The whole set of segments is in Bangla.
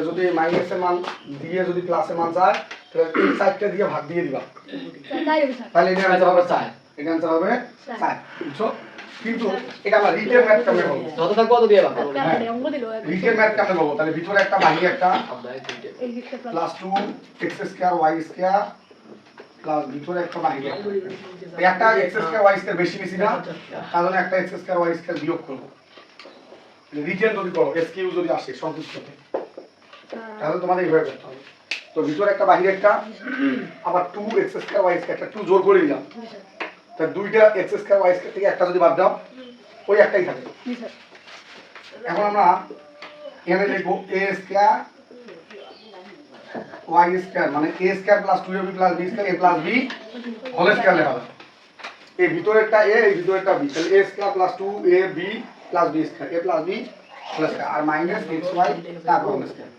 যদি মাইনাসের মান দিয়ে যদি প্লাসের মান যায় তাহলে এই সাইডটা দিয়ে ভাগ দিয়ে দিবা তাহলে এটা आंसर হবে 4 এটা आंसर হবে 4 বুঝছো কিন্তু এটা আমরা রিটেল ম্যাথ কেমনে করব যত থাকবে তত দিয়ে রাখো রিটেল ম্যাথ কেমনে করব তাহলে ভিতরে একটা বাইরে একটা plus 2 x square y square plus ভিতরে একটা বাইরে একটা x স্কয়ার y স্কয়ার বেশি বেশি না তাহলে একটা x স্কয়ার y স্কয়ার বিয়োগ করব রিটেল যদি করো s কিউ যদি আসে সন্তুষ্টতে তাহলে তোমাদের এইভাবে করতে হবে তো ভিতরে একটা বাইরে একটা আবার 2x স্কয়ার y স্কয়ার একটা 2 জোর করে দিলাম তো দুইটা x স্কয়ার y স্কয়ার থেকে একটা যদি বাদ দাও ওই একটাই থাকে এখন আমরা এখানে লিখব a স্কয়ার y স্কয়ার মানে a square plus 2ab plus b square a plus b whole square লেখা হবে এই ভিতরেরটা a এই ভিতরেরটা b তাহলে a square plus 2ab plus b square a plus b whole square আর মাইনাস xy তারপর হোল স্কয়ার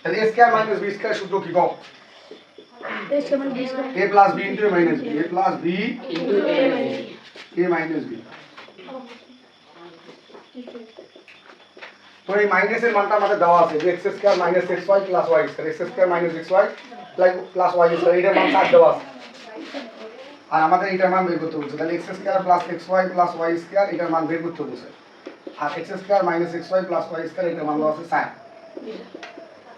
তাহলে a square minus b square সূত্র কি কও a plus b into a minus b a plus b into a minus b তো এই মাইনাসের মানটা আমাদের দেওয়া আছে যে x square minus xy plus y square x square minus xy plus y square এটার মান 7 দেওয়া আছে আর আমাদের এটার মান বের করতে বলছে তাহলে x square plus xy plus y square এটার মান বের করতে বলছে আর x square minus xy plus y square এটার মান দেওয়া আছে 7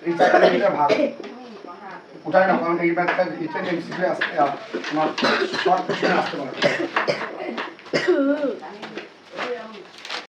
এই 4 এটা ভাগ উঠায় না কারণ এই ম্যাথটা এটা এমসিকিউ আসতে আমার শর্ট কোশ্চেন আসতে পারে